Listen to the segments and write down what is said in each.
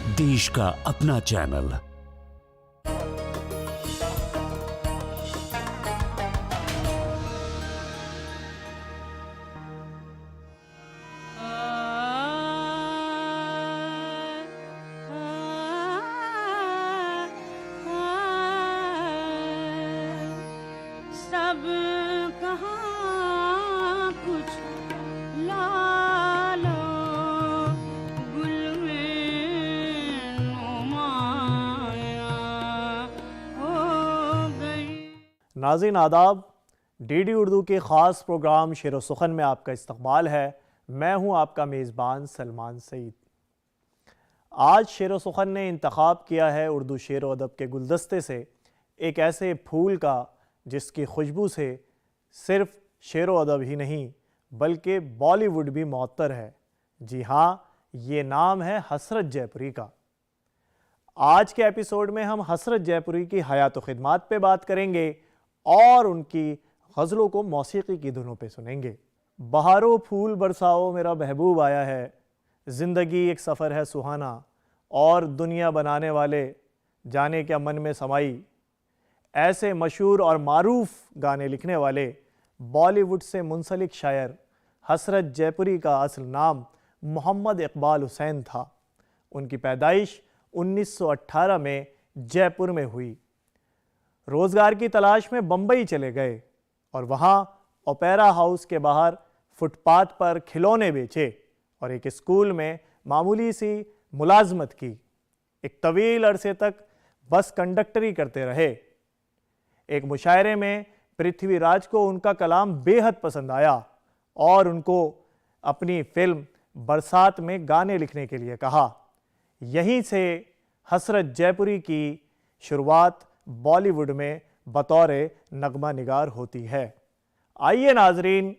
देश का अपना चैनल। सब कहाँ कुछ लालो गुल में नुमाया हो गई। नाज़रीन आदाब, डीडी उर्दू के ख़ास प्रोग्राम शेर व सुखन में आपका इस्तकबाल है। मैं हूं आपका मेज़बान सलमान सईद। आज शेर व सुखन ने इंतखाब किया है उर्दू शेर व अदब के गुलदस्ते से एक ऐसे फूल का जिसकी खुशबू से सिर्फ शेर व अदब ही नहीं बल्कि बॉलीवुड भी मुअत्तर है। जी हाँ, ये नाम है हसरत जयपुरी का। आज के एपिसोड में हम हसरत जयपुरी की हयात व खिदमात पे बात करेंगे और उनकी गज़लों को मौसीकी की धुनों पे सुनेंगे। बहारो फूल बरसाओ मेरा महबूब आया है, ज़िंदगी एक सफ़र है सुहाना, और दुनिया बनाने वाले जाने क्या मन में समाई। ऐसे मशहूर और मारूफ गाने लिखने वाले बॉलीवुड से मुंसलिक शायर हसरत जयपुरी का असल नाम मोहम्मद इकबाल हुसैन था। उनकी पैदाइश 1918 में जयपुर में हुई। रोज़गार की तलाश में बम्बई चले गए और वहाँ ओपेरा हाउस के बाहर फुटपाथ पर खिलौने बेचे और एक स्कूल में मामूली सी मुलाजमत की। एक तवील अरसे तक बस कंडक्टरी करते रहे। एक मुशायरे में पृथ्वीराज को उनका कलाम बेहद पसंद आया और उनको अपनी फिल्म बरसात में गाने लिखने के लिए कहा। यहीं से हसरत जयपुरी की शुरुआत बॉलीवुड में बतौर नगमा निगार होती है। आइए नाजरीन,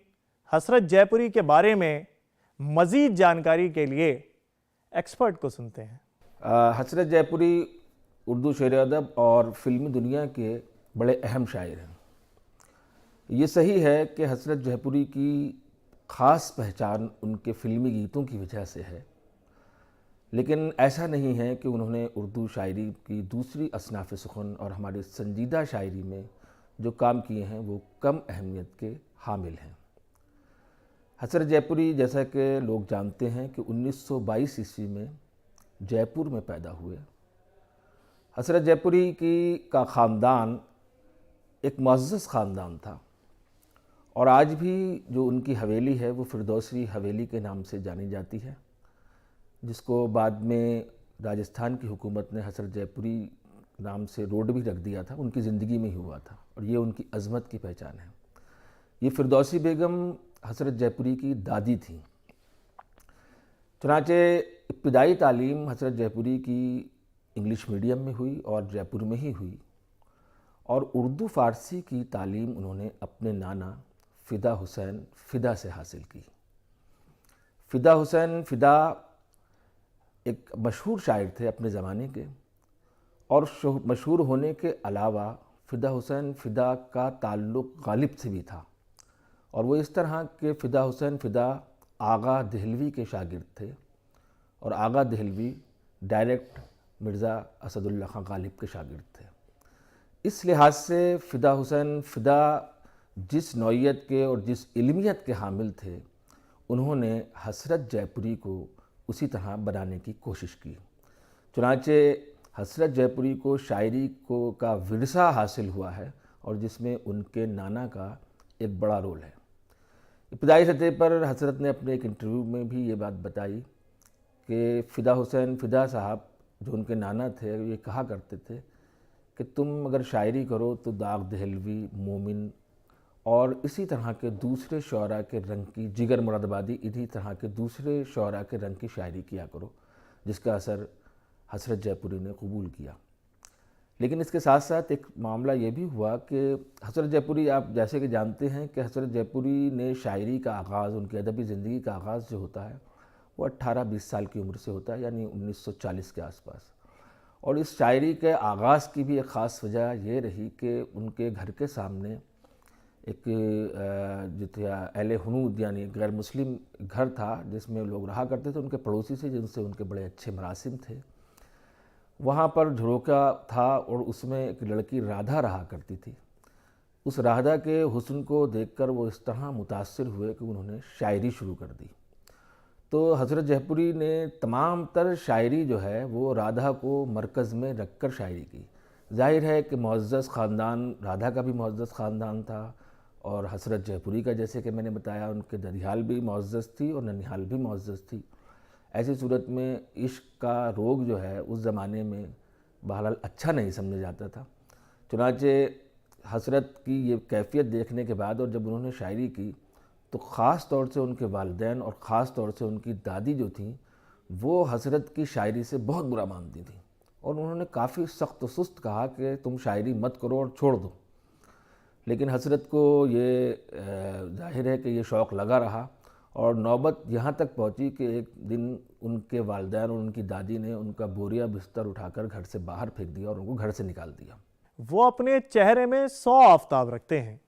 हसरत जयपुरी के बारे में मज़ीद जानकारी के लिए एक्सपर्ट को सुनते हैं। हसरत जयपुरी उर्दू शेर अदब और फिल्मी दुनिया के बड़े अहम शायर हैं। ये सही है कि हसरत जयपुरी की ख़ास पहचान उनके फिल्मी गीतों की वजह से है, लेकिन ऐसा नहीं है कि उन्होंने उर्दू शायरी की दूसरी असनाफ़ सुखन और हमारे संजीदा शायरी में जो काम किए हैं वो कम अहमियत के हामिल हैं। हसरत जयपुरी, जैसा कि लोग जानते हैं, कि 1922 ईस्वी में जयपुर में पैदा हुए। हसरत जयपुरी का ख़ानदान एक मुअज़्ज़ज़ ख़ानदान था और आज भी जो उनकी हवेली है वो फिरदौसी हवेली के नाम से जानी जाती है, जिसको बाद में राजस्थान की हुकूमत ने हसरत जयपुरी नाम से रोड भी रख दिया था। उनकी ज़िंदगी में ही हुआ था और ये उनकी अज़मत की पहचान है। ये फिरदौसी बेगम हसरत जयपुरी की दादी थी। चुनांचे इब्तिदाई तालीम हसरत जयपुरी की इंग्लिश मीडियम में हुई और जयपुर में ही हुई, और उर्दू फ़ारसी की तालीम उन्होंने अपने नाना फ़िदा हुसैन फ़िदा से हासिल की। फ़िदा हुसैन फ़िदा एक मशहूर शायर थे अपने ज़माने के, और मशहूर होने के अलावा फ़िदा हुसैन फ़िदा का ताल्लुक़ गालिब से भी था, और वो इस तरह के फ़िदा हुसैन फ़िदा आगा दहलवी के शागिर्द थे, और आगा दहलवी डायरेक्ट मिर्ज़ा असदुल्ला खां गालिब के शागिर्द थे। इस लिहाज से फ़िदा हुसैन फ़िदा जिस नौइयत के और जिस इल्मियत के हामिल थे, उन्होंने हसरत जयपुरी को उसी तरह बनाने की कोशिश की। चुनांचे हसरत जयपुरी को शायरी का विरसा हासिल हुआ है और जिसमें उनके नाना का एक बड़ा रोल है। इब्तिदाई सतह पर हसरत ने अपने एक इंटरव्यू में भी ये बात बताई कि फ़िदा हुसैन फ़िदा साहब जो उनके नाना थे, ये कहा करते थे कि तुम अगर शायरी करो तो दाग दहलवी, मोमिन और इसी तरह के दूसरे शौरा के रंग की, जिगर मुरादाबादी, इसी तरह के दूसरे शौरा के रंग की शायरी किया करो, जिसका असर हसरत जयपुरी ने कबूल किया। लेकिन इसके साथ साथ एक मामला ये भी हुआ कि हसरत जयपुरी, आप जैसे कि जानते हैं कि हसरत जयपुरी ने शायरी का आगाज़, उनकी अदबी ज़िंदगी का आगाज़ जो होता है वो 18-20 साल की उम्र से होता है, यानी 1940 के आसपास। और इस शायरी के आगाज़ की भी एक ख़ास वजह ये रही कि उनके घर के सामने एक जो था अहले हुनूद यानी गैर मुस्लिम घर था जिसमें लोग रहा करते थे, उनके पड़ोसी से जिनसे उनके बड़े अच्छे मरासिम थे। वहाँ पर झरोका था और उसमें एक लड़की राधा रहा करती थी। उस राधा के हुस्न को देखकर वो इस तरह मुतासिर हुए कि उन्होंने शायरी शुरू कर दी। तो हज़रत जयपुरी ने तमाम तर शायरी जो है वो राधा को मरकज़ में रख कर शायरी की। ज़ाहिर है कि मुअज़्ज़ज़ ख़ानदान, राधा का भी मुअज़्ज़ज़ ख़ानदान था और हज़रत जयपुरी का, जैसे कि मैंने बताया, उनके दरियाल भी मुअज़्ज़ज़ थी और ननिहाल भी मुअज़्ज़ज़ थी। ऐसी सूरत में इश्क का रोग जो है उस ज़माने में बहरहाल अच्छा नहीं समझा जाता था। चुनांचे हज़रत की ये कैफ़ियत देखने के बाद और जब उन्होंने शायरी की तो ख़ास तौर से उनके वालिदैन और ख़ास तौर से उनकी दादी जो थी वो हज़रत की शायरी से बहुत बुरा मानती थी और उन्होंने काफ़ी सख्त व सुस्त कहा कि तुम शायरी मत करो और छोड़ दो। लेकिन हज़रत को ये ज़ाहिर है कि ये शौक़ लगा रहा और नौबत यहाँ तक पहुँची कि एक दिन उनके वालिदैन और उनकी दादी ने उनका बोरिया बिस्तर उठाकर घर से बाहर फेंक दिया और उनको घर से निकाल दिया। वो अपने चेहरे में 100 आफताब रखते हैं।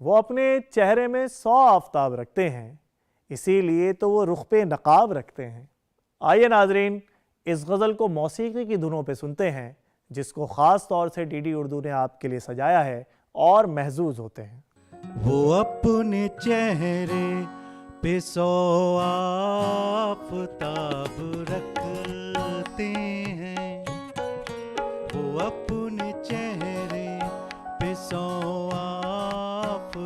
वो अपने चेहरे में 100 आफताब रखते हैं, इसीलिए तो वो रुख पे नकाब रखते हैं। आइए नाजरीन, इस गज़ल को मौसीकी की धुनों पे सुनते हैं, जिसको ख़ास तौर से डीडी उर्दू ने आपके लिए सजाया है और महजूज होते हैं। वो अपने चेहरे पे 100 आफताब रखते हैं। वो अपने चेहरे पे 100 आफताब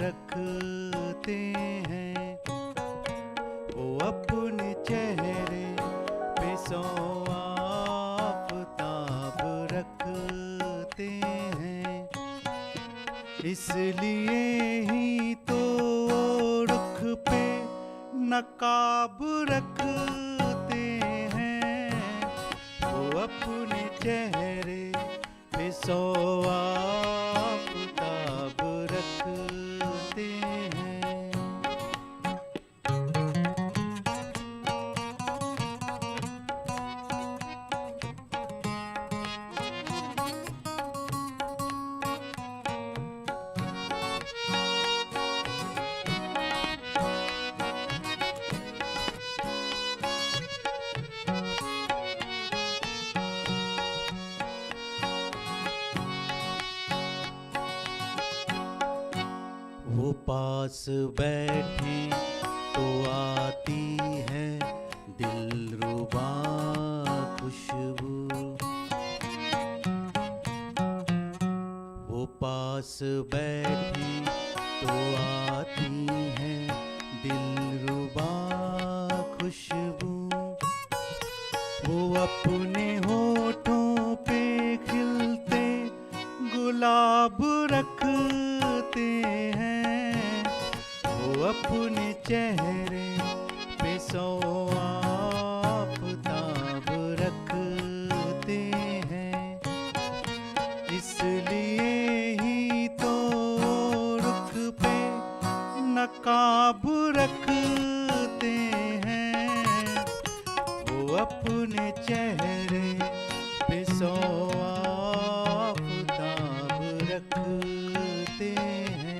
रखते हैं। वो अपने चेहरे पे 100 आफताब रखते हैं। इसलिए ही तो रुख पे नकाब रखते हैं। वो अपने चेहरे पे 100 आफताब रखते हैं। वो पास बैठे तो आती है दिलरुबा खुशबू। वो पास बैठे तो आती है दिलरुबा खुशबू। वो अपने होठों पे खिलते गुलाब रखते हैं। वो अपने चेहरे पे 100 आफताब रखते हैं। इसलिए ही तो रुख पे नकाब रखते हैं। वो अपने चेहरे पे 100 आफताब रखते हैं।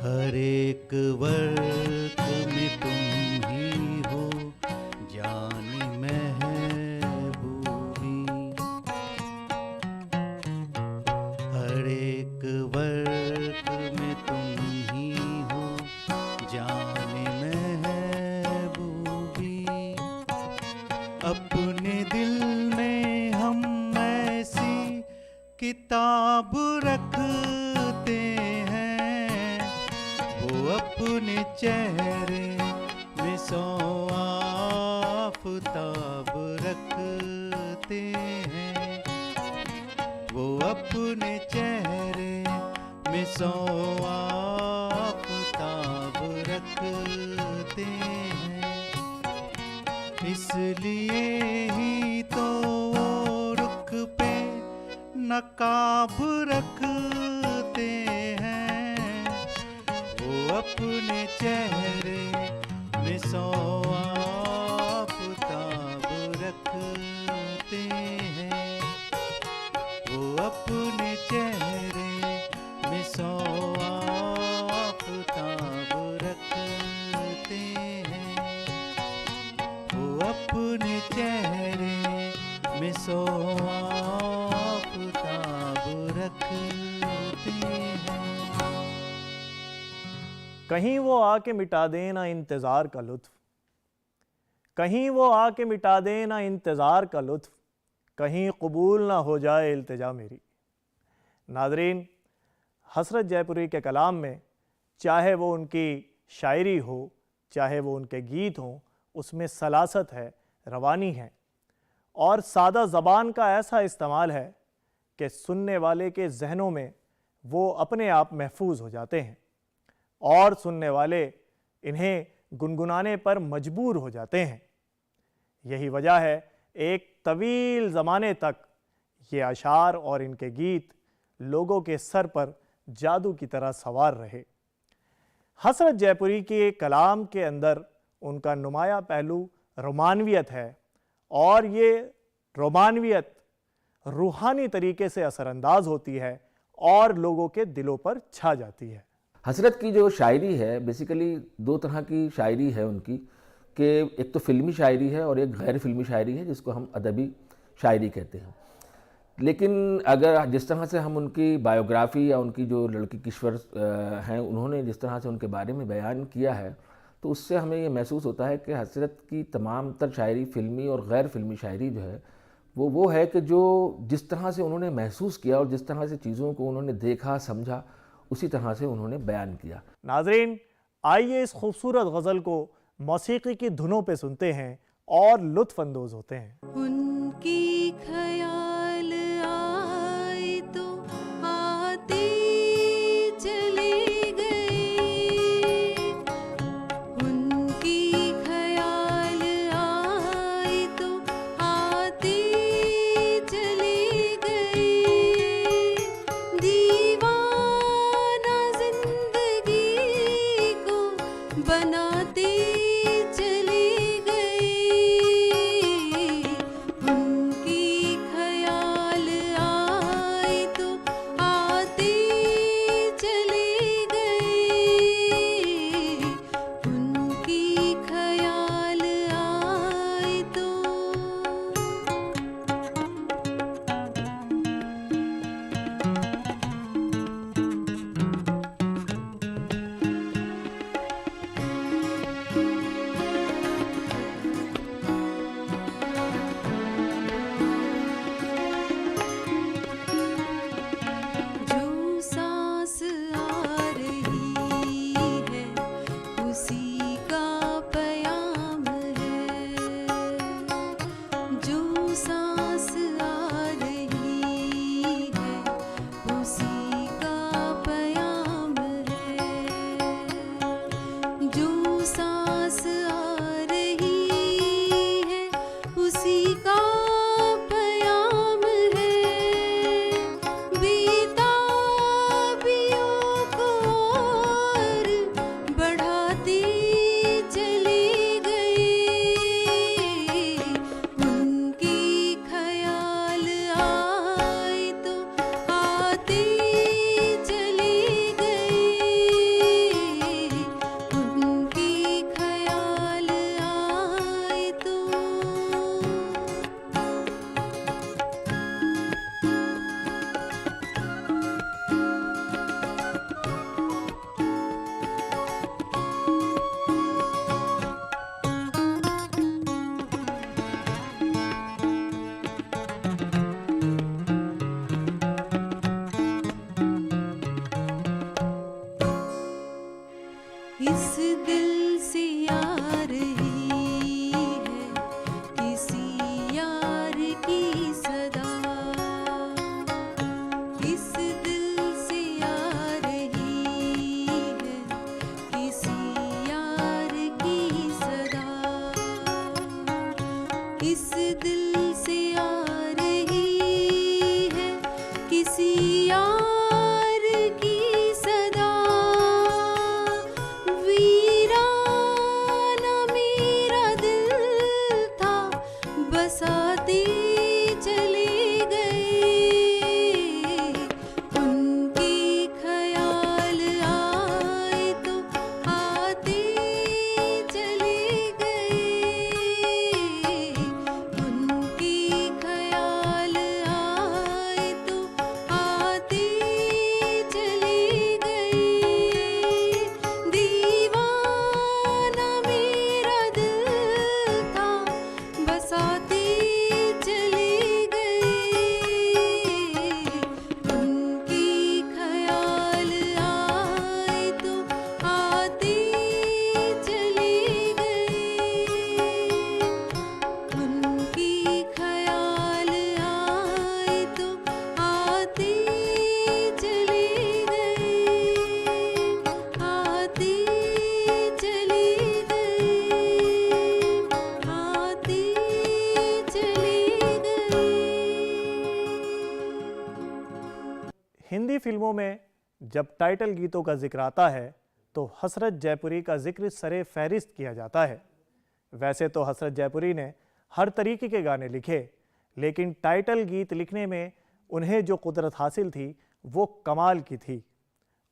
हर एक वर्क में तुम ही हो जानी महबूबी। हर एक वर्क में तुम ही हो जानी महबूबी। अपने दिल में हम ऐसी किताब रखते हैं। वो अपने चेहरे में 100 आफताब रखते हैं। वो अपने चेहरे में 100 आफताब रखते हैं। इसलिए ही तो रुख पे नकाब रखते हैं। अपने चेहरे में सौ आफताब रखते हैं, वो अपने चेहरे में सौ आफताब रखते हैं, वो अपने चेहरे में सौ आफताब रखते हैं। कहीं वो आके मिटा दे ना इंतज़ार का लुत्फ़, कहीं वो आके मिटा दे ना इंतज़ार का लुत्फ़, कहीं कबूल ना हो जाए इल्तिजा मेरी। नाज़रीन, हसरत जयपुरी के कलाम में चाहे वो उनकी शायरी हो, चाहे वो उनके गीत हों, उसमें सलासत है, रवानी है और सादा ज़बान का ऐसा इस्तेमाल है कि सुनने वाले के जहनों में वो अपने आप महफूज हो जाते हैं और सुनने वाले इन्हें गुनगुनाने पर मजबूर हो जाते हैं। यही वजह है एक तवील ज़माने तक ये अशार और इनके गीत लोगों के सर पर जादू की तरह सवार रहे। हसरत जयपुरी के कलाम के अंदर उनका नुमाया पहलू रोमानवियत है और ये रोमानवियत रूहानी तरीके से असरअंदाज होती है और लोगों के दिलों पर छा जाती है। हसरत की जो शायरी है बेसिकली दो तरह की शायरी है उनकी, कि एक तो फिल्मी शायरी है और एक गैर फिल्मी शायरी है जिसको हम अदबी शायरी कहते हैं। लेकिन अगर जिस तरह से हम उनकी बायोग्राफ़ी या उनकी जो लड़की किश्वर हैं उन्होंने जिस तरह से उनके बारे में बयान किया है, तो उससे हमें ये महसूस होता है कि हसरत की तमाम तर शायरी फिल्मी और गैर फिल्मी शायरी जो है वो है कि जो जिस तरह से उन्होंने महसूस किया और जिस तरह से चीज़ों को उन्होंने देखा समझा उसी तरह से उन्होंने बयान किया। नाज़रीन, आइए इस खूबसूरत गज़ल को मौसीकी की धुनों पे सुनते हैं और लुत्फ़ अंदोज़ होते हैं। उनकी ख्याल आए तो आते चले गए, उनकी ख्याल आए तो आते चले गए, दीवाना जिंदगी को बनाते चले गए, उनकी ख्याल आए तो आते चले गए, उनकी ख्याल आए तो। जो सांस आ रही है उसी का पयाम है, जो सांस आ रही है उसी का पयाम है, जो सांस आ रही है उसी का पयाम है, बेताबियों को और बढ़ाते चले गए, उनकी ख्याल आए तो आते चले गए, उनकी ख्याल आए तो। इस दिल से आ रही है किसी यार की सदा, इस दिल से आ रही है किसी यार की सदा, इस दिल से आ रही है किसी यार की सदा, फिल्मों में जब टाइटल गीतों का जिक्र आता है तो हसरत जयपुरी का जिक्र सरे फहरिस्त किया जाता है। वैसे तो हसरत जयपुरी ने हर तरीके के गाने लिखे, लेकिन टाइटल गीत लिखने में उन्हें जो कुदरत हासिल थी वो कमाल की थी।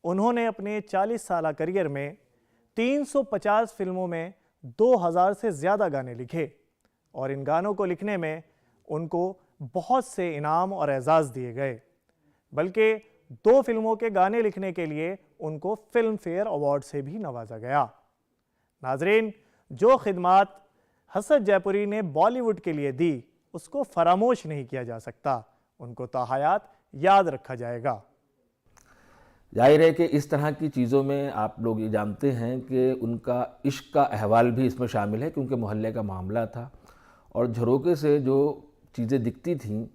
उन्होंने अपने 40 साला करियर में 350 फिल्मों में 2000 से ज़्यादा गाने लिखे और इन गानों को लिखने में उनको बहुत से इनाम और एजाज़ दिए गए। बल्कि 2 फिल्मों के गाने लिखने के लिए उनको फिल्म फेयर अवार्ड से भी नवाजा गया। नाजरीन, जो खिदमात हसरत जयपुरी ने बॉलीवुड के लिए दी उसको फरामोश नहीं किया जा सकता, उनको ताहयात याद रखा जाएगा। जाहिर है कि इस तरह की चीज़ों में आप लोग ये जानते हैं कि उनका इश्क का अहवाल भी इसमें शामिल है, क्योंकि मोहल्ले का मामला था और झरोके से जो चीज़ें दिखती थीं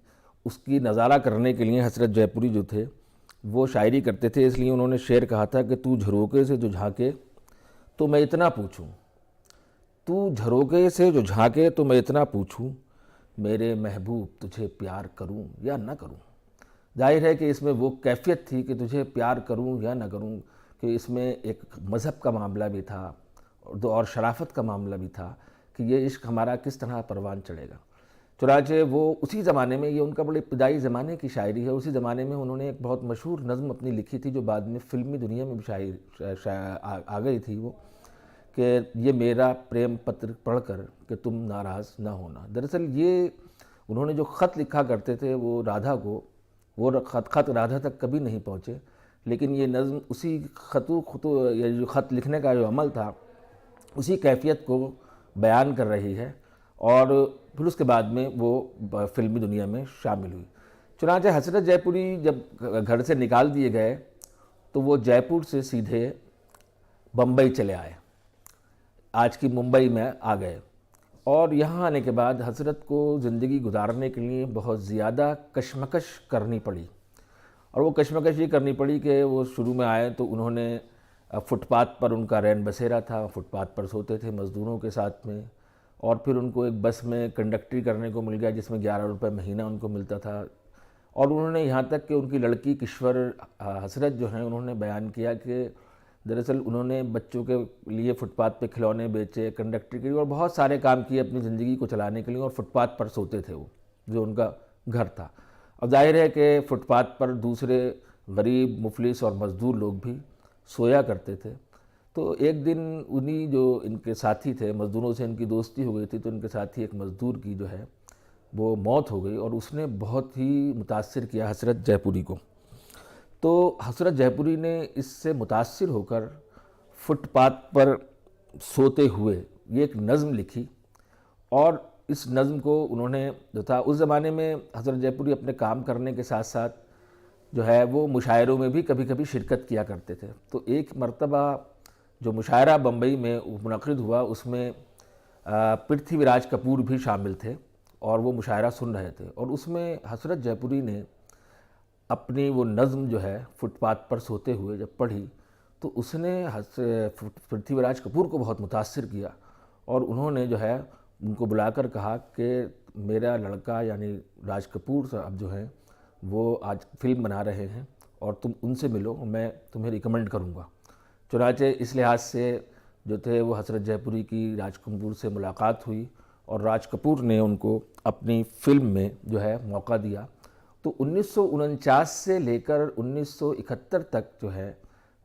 उसकी नज़ारा करने के लिए हसरत जयपुरी जो थे वो शायरी करते थे। इसलिए उन्होंने शेर कहा था कि तू झरोके से जो झांके तो मैं इतना पूछूं, तू झरोके से जो झांके तो मैं इतना पूछूं, मेरे महबूब तुझे प्यार करूं या न करूं। जाहिर है कि इसमें वो कैफियत थी कि तुझे प्यार करूं या न करूं, कि इसमें एक मज़हब का मामला भी था और शराफत का मामला भी था कि ये इश्क हमारा किस तरह परवान चढ़ेगा। चुनांचे वो उसी ज़माने में, ये उनका बड़े इब्तदाई ज़माने की शायरी है, उसी ज़माने में उन्होंने एक बहुत मशहूर नज़्म अपनी लिखी थी जो बाद में फ़िल्मी दुनिया में भी आ गई थी, वो कि ये मेरा प्रेम पत्र पढ़कर कि तुम नाराज़ ना होना। दरअसल ये उन्होंने जो ख़त लिखा करते थे वो राधा को, वो ख़त राधा तक कभी नहीं पहुँचे, लेकिन ये नज़्म उसी ये जो ख़त लिखने का जो अमल था उसी कैफियत को बयान कर रही है और फिर उसके बाद में वो फिल्मी दुनिया में शामिल हुई। चुनांचे हसरत जयपुरी जब घर से निकाल दिए गए तो वो जयपुर से सीधे बम्बई चले आए, आज की मुंबई में आ गए और यहाँ आने के बाद हसरत को ज़िंदगी गुजारने के लिए बहुत ज़्यादा कशमकश करनी पड़ी। और वो कशमकश ये करनी पड़ी कि वो शुरू में आए तो उन्होंने फुटपाथ पर, उनका रैन बसेरा था, फुटपाथ पर सोते थे मज़दूरों के साथ में, और फिर उनको एक बस में कंडक्टरी करने को मिल गया जिसमें 11 रुपये महीना उनको मिलता था। और उन्होंने यहाँ तक कि उनकी लड़की किश्वर हसरत जो हैं उन्होंने बयान किया कि दरअसल उन्होंने बच्चों के लिए फुटपाथ पे खिलौने बेचे, कंडक्टरी की और बहुत सारे काम किए अपनी ज़िंदगी को चलाने के लिए, और फुटपाथ पर सोते थे वो, जो उनका घर था। अब जाहिर है कि फुटपाथ पर दूसरे गरीब, मुफलिस और मज़दूर लोग भी सोया करते थे। तो एक दिन उन्हीं जो इनके साथी थे, मज़दूरों से इनकी दोस्ती हो गई थी, तो इनके साथी एक मज़दूर की जो है वो मौत हो गई और उसने बहुत ही मुतासिर किया हसरत जयपुरी को। तो हसरत जयपुरी ने इससे मुतासिर होकर फुटपाथ पर सोते हुए ये एक नज़्म लिखी और इस नज़्म को उन्होंने जो था, उस ज़माने में हसरत जयपुरी अपने काम करने के साथ साथ जो है वो मुशायरों में भी कभी कभी शिरकत किया करते थे। तो एक मरतबा जो मुशायरा बम्बई में मुनक़िद हुआ उसमें पृथ्वीराज कपूर भी शामिल थे और वो मुशायरा सुन रहे थे, और उसमें हसरत जयपुरी ने अपनी वो नज़्म जो है फुटपाथ पर सोते हुए जब पढ़ी तो उसने पृथ्वीराज कपूर को बहुत मुतासिर किया और उन्होंने जो है उनको बुलाकर कहा कि मेरा लड़का यानी राज कपूर साहब जो हैं वो आज फिल्म बना रहे हैं और तुम उनसे मिलो, मैं तुम्हें रिकमेंड करूँगा। चुनांचे इस लिहाज से जो थे वो हसरत जयपुरी की राज कपूर से मुलाकात हुई और राज कपूर ने उनको अपनी फ़िल्म में जो है मौका दिया। तो 1949 से लेकर 1971 तक जो है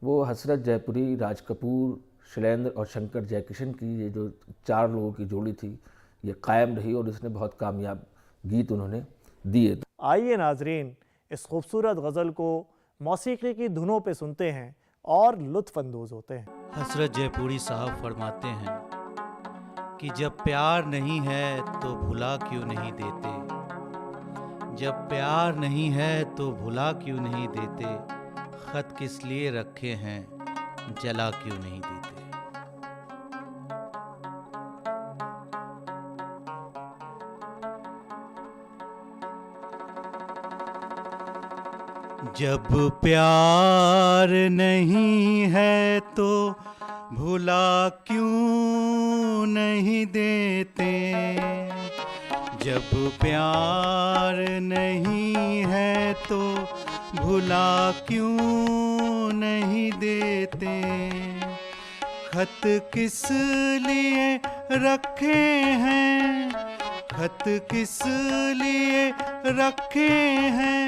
वो हसरत जयपुरी, राज कपूर, शैलेंद्र और शंकर जयकिशन की ये जो 4 लोगों की जोड़ी थी ये कायम रही और इसने बहुत कामयाब गीत उन्होंने दिए। आइए नाजरीन, इस खूबसूरत गज़ल को मौसीकी की धुनों पे सुनते हैं और लुत्फ़ अंदोज़ होते हैं। हसरत जयपुरी साहब फरमाते हैं कि जब प्यार नहीं है तो भुला क्यों नहीं देते, जब प्यार नहीं है तो भुला क्यों नहीं देते, खत किस लिए रखे हैं जला क्यों नहीं देते। जब प्यार नहीं है तो भुला क्यों नहीं देते, जब प्यार नहीं है तो भुला क्यों नहीं देते। खत किस लिए रखे हैं, खत किस लिए रखे हैं,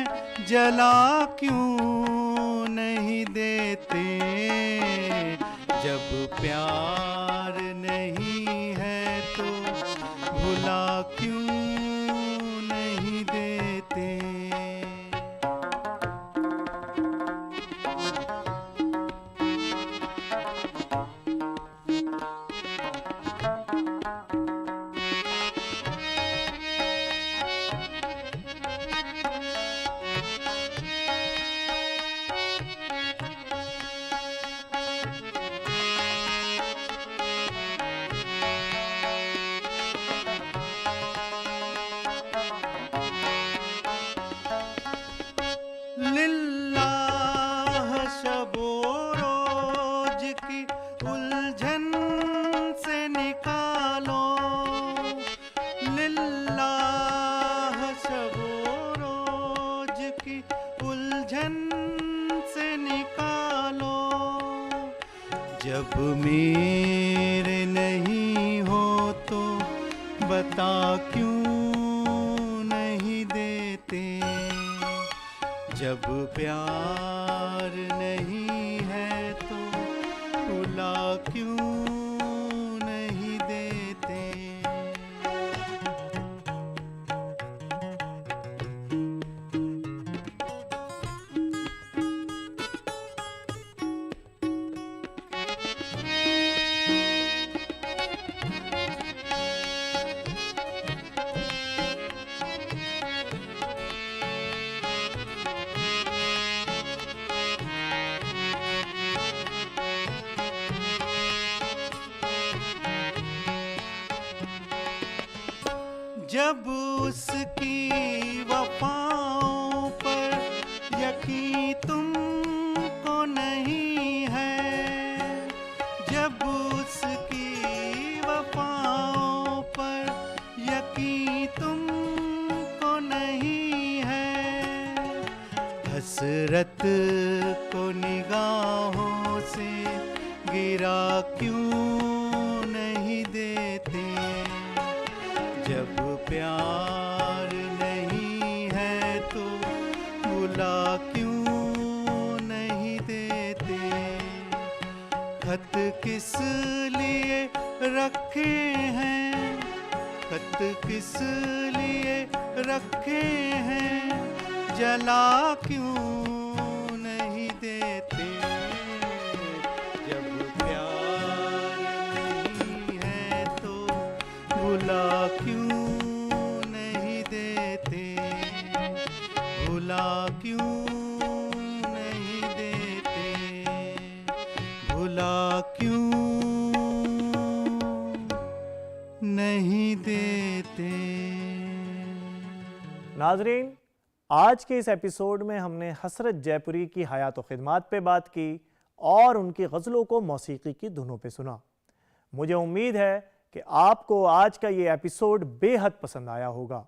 जला क्यों नहीं देते। जब प्यार नहीं है तो भुला क्यों नहीं देते। लिल्लाह शबो रोज की उलझन से निकालो, लिल्लाह शबो रोज की उलझन से निकालो। जब मेरे नहीं हो तो बता क्यों नहीं देते। जब प्यार नहीं है तो भुला क्यों नहीं देते। जब उसकी वफाओं पर यकीन तुमको नहीं है, जब उसकी वफाओं पर यकीन तुमको नहीं है। हसरत को निगाहों से गिरा क्यों नहीं देते। जब प्यार नहीं है तो भुला क्यों नहीं देते। खत किस लिए रखे हैं, खत किस लिए रखे हैं, जला क्यों नहीं देते। जब प्यार नहीं है तो भुला क्यों नहीं देते। भुला क्यों नहीं देते। भुला क्यों नहीं देते। नाजरीन, आज के इस एपिसोड में हमने हसरत जयपुरी की हयात व खिदमात पे बात की और उनकी गज़लों को मौसीकी की धुनों पे सुना। मुझे उम्मीद है कि आपको आज का ये एपिसोड बेहद पसंद आया होगा।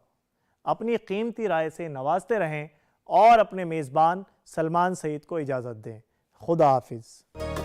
अपनी कीमती राय से नवाजते रहें और अपने मेज़बान सलमान सईद को इजाज़त दें। खुदा हाफिज़।